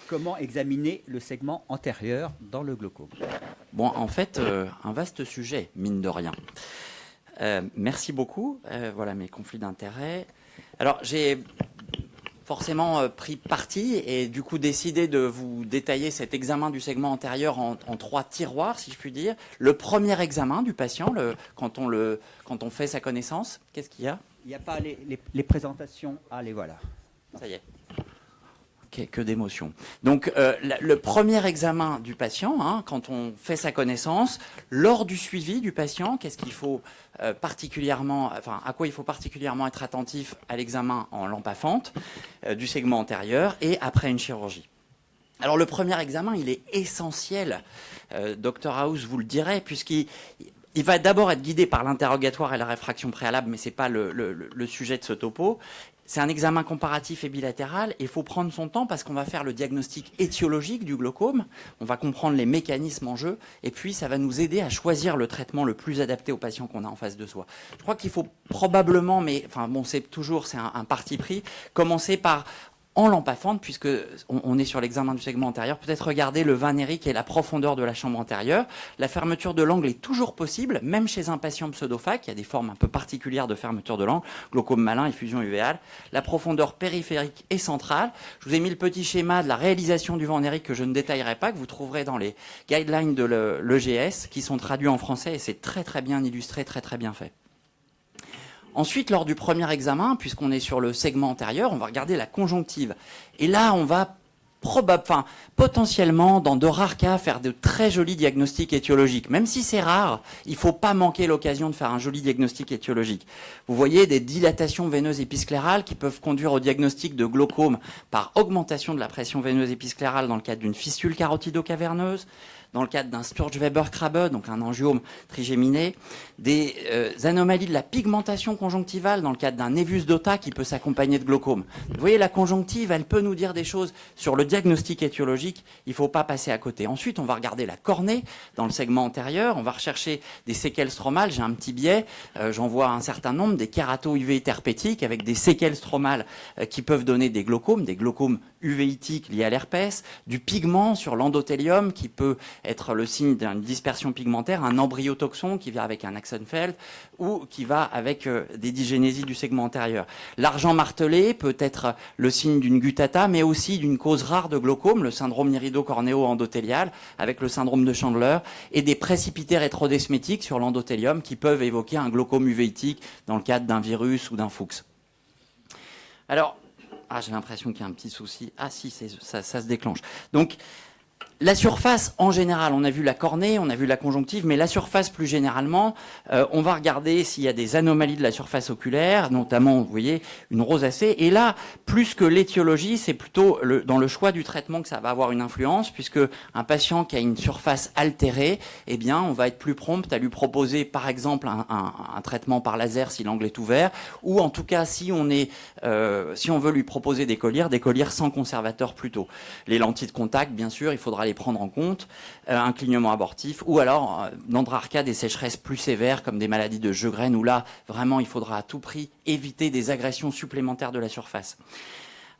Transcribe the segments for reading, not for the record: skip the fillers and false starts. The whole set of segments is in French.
comment examiner le segment antérieur dans le glaucome? Bon, en fait, un vaste sujet, mine de rien. Merci beaucoup. Voilà mes conflits d'intérêts. Alors, j'ai forcément pris parti et du coup décidé de vous détailler cet examen du segment antérieur en 3 tiroirs, si je puis dire. Le premier examen du patient, quand on fait sa connaissance, qu'est-ce qu'il y a? Il n'y a pas les présentations. Ah, les voilà. Ça y est. Que d'émotions. Donc, le premier examen du patient, hein, quand on fait sa connaissance, lors du suivi du patient, qu'est-ce qu'il faut particulièrement, enfin, à quoi il faut particulièrement être attentif à l'examen en lampe à fente du segment antérieur et après une chirurgie. Alors, le premier examen, il est essentiel. Dr House vous le dirait, puisqu'il va d'abord être guidé par l'interrogatoire et la réfraction préalable, mais ce n'est pas le sujet de ce topo. C'est un examen comparatif et bilatéral et il faut prendre son temps parce qu'on va faire le diagnostic étiologique du glaucome, on va comprendre les mécanismes en jeu et puis ça va nous aider à choisir le traitement le plus adapté au patient qu'on a en face de soi. Je crois qu'il faut probablement, mais enfin bon, c'est un parti pris, commencer par en lampe à fente, puisque on est sur l'examen du segment antérieur, peut-être regarder le Van Eyck et la profondeur de la chambre antérieure. La fermeture de l'angle est toujours possible, même chez un patient pseudophaque. Il y a des formes un peu particulières de fermeture de l'angle, glaucome malin, effusion uvéale. La profondeur périphérique et centrale. Je vous ai mis le petit schéma de la réalisation du Van Eyck que je ne détaillerai pas, que vous trouverez dans les guidelines de l'EGS, qui sont traduits en français, et c'est très très bien illustré, très très bien fait. Ensuite, lors du premier examen, puisqu'on est sur le segment antérieur, on va regarder la conjonctive. Et là, on va potentiellement, dans de rares cas, faire de très jolis diagnostics étiologiques. Même si c'est rare, il ne faut pas manquer l'occasion de faire un joli diagnostic étiologique. Vous voyez des dilatations veineuses épisclérales qui peuvent conduire au diagnostic de glaucome par augmentation de la pression veineuse épisclérale dans le cadre d'une fistule carotido-caverneuse, dans le cadre d'un Sturge-Weber-Krabbe, donc un angiome trigéminé, des anomalies de la pigmentation conjonctivale dans le cadre d'un névus d'Ota qui peut s'accompagner de glaucome. Vous voyez, la conjonctive, elle peut nous dire des choses sur le diagnostic étiologique, il ne faut pas passer à côté. Ensuite, on va regarder la cornée dans le segment antérieur, on va rechercher des séquelles stromales, j'ai un petit biais, j'en vois un certain nombre, des kératouveites herpétiques avec des séquelles stromales qui peuvent donner des glaucomes uvéitiques liés à l'herpès, du pigment sur l'endothélium qui peut être le signe d'une dispersion pigmentaire, un embryotoxon qui vient avec un Axenfeld ou qui va avec des dysgénésies du segment antérieur. L'argent martelé peut être le signe d'une guttata, mais aussi d'une cause rare de glaucome, le syndrome irido-cornéo-endothélial avec le syndrome de Chandler, et des précipités rétrodesmétiques sur l'endothélium qui peuvent évoquer un glaucome uvéitique dans le cadre d'un virus ou d'un Fuchs. Alors, j'ai l'impression qu'il y a un petit souci. Ah si, ça se déclenche. Donc, la surface, en général, on a vu la cornée, on a vu la conjonctive, mais la surface plus généralement, on va regarder s'il y a des anomalies de la surface oculaire, notamment, vous voyez, une rosacée. Et là, plus que l'étiologie, c'est plutôt dans le choix du traitement que ça va avoir une influence, puisque un patient qui a une surface altérée, eh bien, on va être plus prompt à lui proposer, par exemple, un traitement par laser si l'angle est ouvert, ou en tout cas, si on veut lui proposer des collyres sans conservateur plutôt. Les lentilles de contact, bien sûr, il faudra les prendre en compte, un clignement abortif, ou alors, dans de rares cas, des sécheresses plus sévères, comme des maladies de Sjögren, où là, vraiment, il faudra à tout prix éviter des agressions supplémentaires de la surface.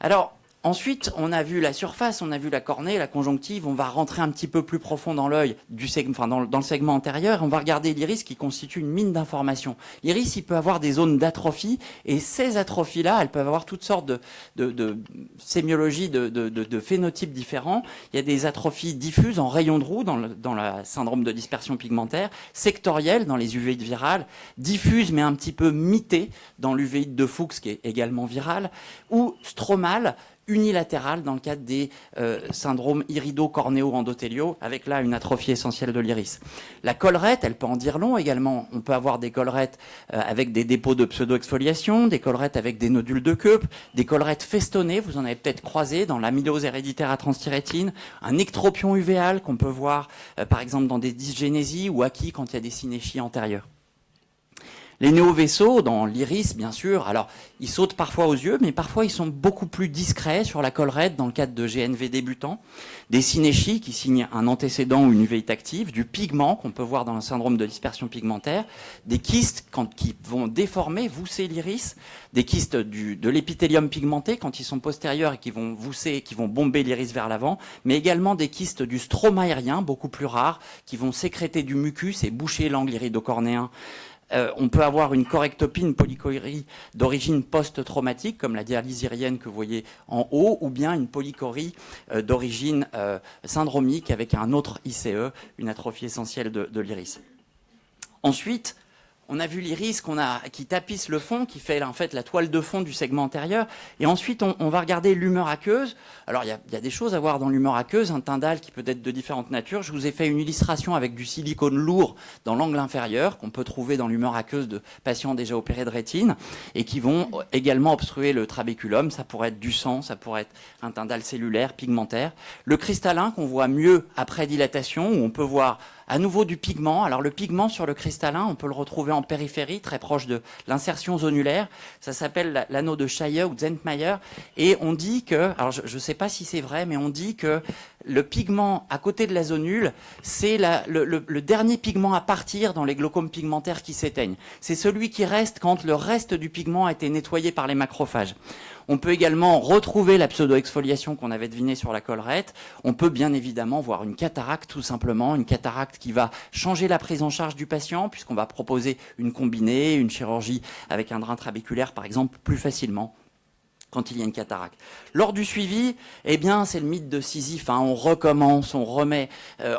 Alors, ensuite, on a vu la surface, on a vu la cornée, la conjonctive, on va rentrer un petit peu plus profond dans l'œil, dans le segment antérieur, on va regarder l'iris qui constitue une mine d'informations. L'iris, il peut avoir des zones d'atrophie, et ces atrophies-là, elles peuvent avoir toutes sortes de sémiologies, de phénotypes différents. Il y a des atrophies diffuses en rayon de roue dans le syndrome de dispersion pigmentaire, sectorielles dans les uvéites virales, diffuses mais un petit peu mitées dans l'uvéite de Fuchs qui est également virale, ou stromales, unilatérale dans le cadre des syndromes irido-cornéo-endothéliaux, avec là une atrophie essentielle de l'iris. La collerette, elle peut en dire long également. On peut avoir des collerettes avec des dépôts de pseudo-exfoliation, des collerettes avec des nodules de Koep, des collerettes festonnées, vous en avez peut-être croisé dans l'amylose héréditaire à transthyrétine, un ectropion uvéal qu'on peut voir par exemple dans des dysgénésies ou acquis quand il y a des synéchies antérieures. Les néovaisseaux, dans l'iris, bien sûr, alors ils sautent parfois aux yeux, mais parfois ils sont beaucoup plus discrets sur la collerette dans le cadre de GNV débutants. Des synéchies qui signent un antécédent ou une uveitte active, du pigment qu'on peut voir dans le syndrome de dispersion pigmentaire, des kystes qui vont déformer, vousser l'iris, des kystes de l'épithélium pigmenté quand ils sont postérieurs et qui vont vousser, qui vont bomber l'iris vers l'avant, mais également des kystes du stroma aérien, beaucoup plus rares, qui vont sécréter du mucus et boucher l'angle iridocornéen. On peut avoir une correctopie, une polychorie d'origine post-traumatique, comme la dialyse irienne que vous voyez en haut, ou bien une polychorie d'origine syndromique avec un autre ICE, une atrophie essentielle de l'iris. Ensuite, on a vu l'iris qui tapisse le fond, qui fait en fait la toile de fond du segment antérieur. Et ensuite, on va regarder l'humeur aqueuse. Alors, il y a des choses à voir dans l'humeur aqueuse, un tyndale qui peut être de différentes natures. Je vous ai fait une illustration avec du silicone lourd dans l'angle inférieur, qu'on peut trouver dans l'humeur aqueuse de patients déjà opérés de rétine, et qui vont également obstruer le trabéculum. Ça pourrait être du sang, ça pourrait être un tyndale cellulaire, pigmentaire. Le cristallin, qu'on voit mieux après dilatation, où on peut voir à nouveau du pigment. Alors le pigment sur le cristallin, on peut le retrouver en périphérie, très proche de l'insertion zonulaire. Ça s'appelle l'anneau de Scheyer ou Zentmayer. Et on dit que, alors je ne sais pas si c'est vrai, mais on dit que le pigment à côté de la zonule, c'est le dernier pigment à partir dans les glaucomes pigmentaires qui s'éteignent. C'est celui qui reste quand le reste du pigment a été nettoyé par les macrophages. On peut également retrouver la pseudo-exfoliation qu'on avait devinée sur la collerette. On peut bien évidemment voir une cataracte, tout simplement, une cataracte qui va changer la prise en charge du patient, puisqu'on va proposer une combinée, une chirurgie avec un drain trabéculaire, par exemple, plus facilement quand il y a une cataracte. Lors du suivi, eh bien, c'est le mythe de Sisyphe. On recommence, on remet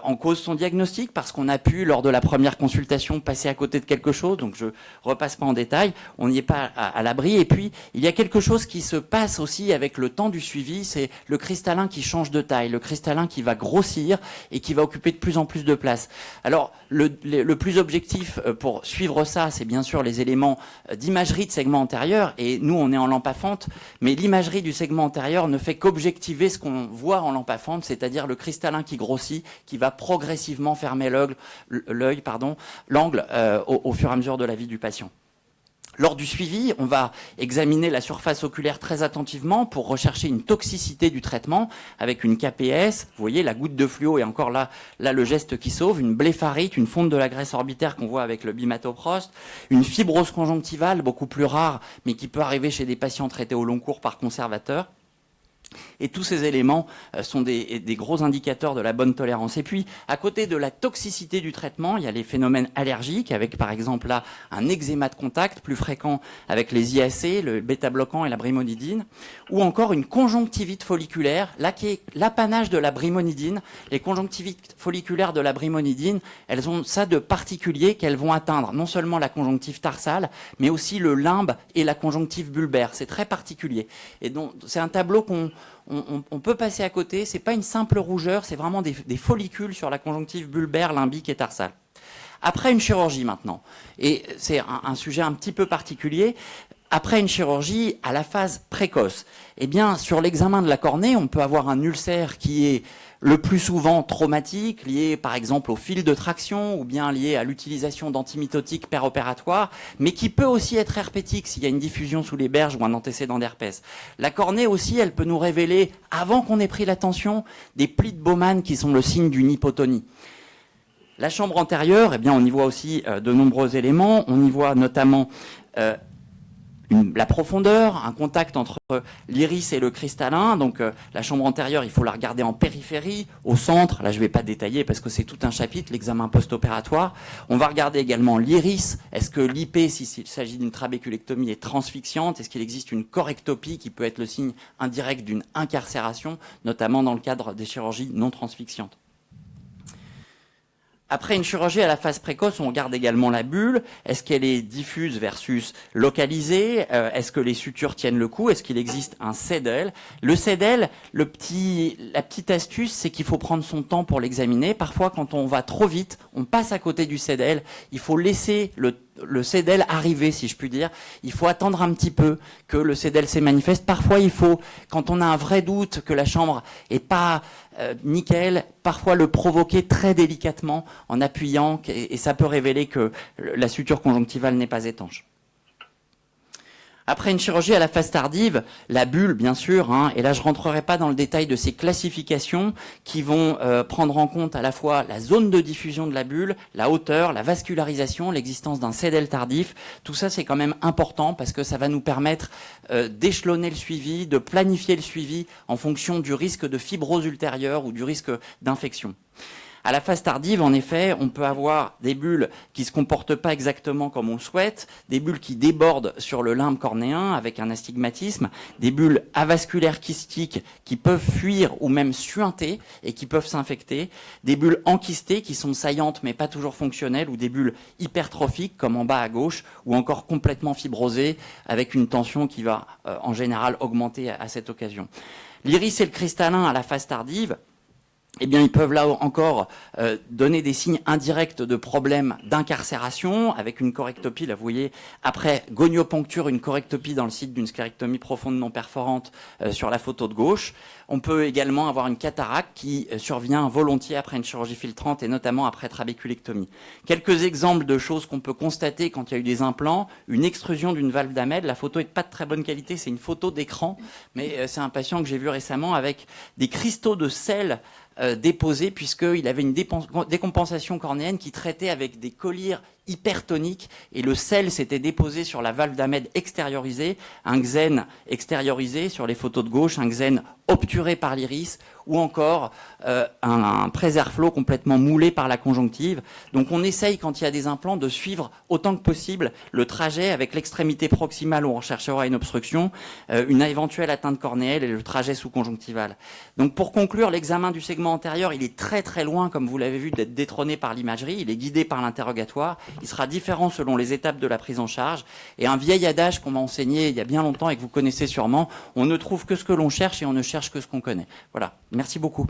en cause son diagnostic parce qu'on a pu, lors de la première consultation, passer à côté de quelque chose. Donc, je repasse pas en détail. On n'y est pas à l'abri. Et puis, il y a quelque chose qui se passe aussi avec le temps du suivi. C'est le cristallin qui change de taille, le cristallin qui va grossir et qui va occuper de plus en plus de place. Alors, le plus objectif pour suivre ça, c'est bien sûr les éléments d'imagerie de segment antérieur. Et nous, on est en lampe à fente. Mais l'imagerie du segment antérieur ne fait qu'objectiver ce qu'on voit en lampe à fente, c'est-à-dire le cristallin qui grossit, qui va progressivement fermer l'angle au fur et à mesure de la vie du patient. Lors du suivi, on va examiner la surface oculaire très attentivement pour rechercher une toxicité du traitement avec une KPS. Vous voyez la goutte de fluo et encore là le geste qui sauve, une blépharite, une fonte de la graisse orbitaire qu'on voit avec le bimatoprost, une fibrose conjonctivale beaucoup plus rare mais qui peut arriver chez des patients traités au long cours par conservateur. Et tous ces éléments sont des gros indicateurs de la bonne tolérance. Et puis, à côté de la toxicité du traitement, il y a les phénomènes allergiques, avec par exemple là un eczéma de contact plus fréquent avec les IAC, le bêta-bloquant et la brimonidine, ou encore une conjonctivite folliculaire, là qui est l'apanage de la brimonidine. Les conjonctivites folliculaires de la brimonidine, elles ont ça de particulier qu'elles vont atteindre non seulement la conjonctive tarsale, mais aussi le limbe et la conjonctive bulbaire. C'est très particulier. Et donc, c'est un tableau on peut passer à côté. C'est pas une simple rougeur, c'est vraiment des follicules sur la conjonctive bulbaire, limbique et tarsale. Après une chirurgie maintenant, et c'est un sujet un petit peu particulier, après une chirurgie à la phase précoce, eh bien sur l'examen de la cornée, on peut avoir un ulcère qui est le plus souvent traumatique, lié par exemple au fil de traction ou bien lié à l'utilisation d'antimitotiques péropératoires, mais qui peut aussi être herpétique s'il y a une diffusion sous les berges ou un antécédent d'herpès. La cornée aussi, elle peut nous révéler, avant qu'on ait pris la tension, des plis de Bowman qui sont le signe d'une hypotonie. La chambre antérieure, eh bien, on y voit aussi de nombreux éléments. On y voit notamment la profondeur, un contact entre l'iris et le cristallin. Donc la chambre antérieure, il faut la regarder en périphérie, au centre. Là, je ne vais pas détailler parce que c'est tout un chapitre, l'examen post-opératoire. On va regarder également l'iris. Est-ce que l'IP, s'il s'agit d'une trabéculectomie, est transfixiante? Est-ce qu'il existe une correctopie qui peut être le signe indirect d'une incarcération, notamment dans le cadre des chirurgies non transfixiantes? Après une chirurgie à la phase précoce, on regarde également la bulle. Est-ce qu'elle est diffuse versus localisée? Est-ce que les sutures tiennent le coup? Est-ce qu'il existe un CEDEL? Le CEDEL, la petite astuce, c'est qu'il faut prendre son temps pour l'examiner. Parfois, quand on va trop vite, on passe à côté du CEDEL. Il faut laisser le CDL arriver, si je puis dire. Il faut attendre un petit peu que le CDL se manifeste. Parfois, il faut, quand on a un vrai doute que la chambre est pas nickel, parfois le provoquer très délicatement en appuyant, et ça peut révéler que la suture conjonctivale n'est pas étanche. Après une chirurgie à la phase tardive, la bulle, bien sûr, et là je rentrerai pas dans le détail de ces classifications qui vont prendre en compte à la fois la zone de diffusion de la bulle, la hauteur, la vascularisation, l'existence d'un CDL tardif. Tout ça, c'est quand même important parce que ça va nous permettre d'échelonner le suivi, de planifier le suivi en fonction du risque de fibrose ultérieure ou du risque d'infection. À la phase tardive, en effet, on peut avoir des bulles qui se comportent pas exactement comme on le souhaite, des bulles qui débordent sur le limbe cornéen avec un astigmatisme, des bulles avasculaires kystiques qui peuvent fuir ou même suinter et qui peuvent s'infecter, des bulles enquistées qui sont saillantes mais pas toujours fonctionnelles, ou des bulles hypertrophiques comme en bas à gauche, ou encore complètement fibrosées avec une tension qui va en général augmenter à cette occasion. L'iris et le cristallin à la phase tardive, eh bien, ils peuvent là encore donner des signes indirects de problèmes d'incarcération avec une correctopie. Là, vous voyez, après gonioponcture, une correctopie dans le site d'une sclérectomie profonde non perforante sur la photo de gauche. On peut également avoir une cataracte qui survient volontiers après une chirurgie filtrante et notamment après trabéculectomie. Quelques exemples de choses qu'on peut constater quand il y a eu des implants. Une extrusion d'une valve d'Ahmed. La photo est pas de très bonne qualité, c'est une photo d'écran, mais c'est un patient que j'ai vu récemment avec des cristaux de sel déposé puisqu'il avait une décompensation cornéenne qui traitait avec des collyres hypertoniques et le sel s'était déposé sur la valve d'Ahmed extériorisée, un xène extériorisé sur les photos de gauche, un xène obturé par l'iris ou encore un préserflow complètement moulé par la conjonctive. Donc on essaye quand il y a des implants de suivre autant que possible le trajet avec l'extrémité proximale où on recherchera une obstruction, une éventuelle atteinte cornéenne et le trajet sous-conjonctival. Donc pour conclure, l'examen du segment antérieur, il est très très loin, comme vous l'avez vu, d'être détrôné par l'imagerie. Il est guidé par l'interrogatoire. Il sera différent selon les étapes de la prise en charge. Et un vieil adage qu'on m'a enseigné il y a bien longtemps et que vous connaissez sûrement, on ne trouve que ce que l'on cherche et on ne cherche que ce qu'on connaît. Voilà. Merci beaucoup.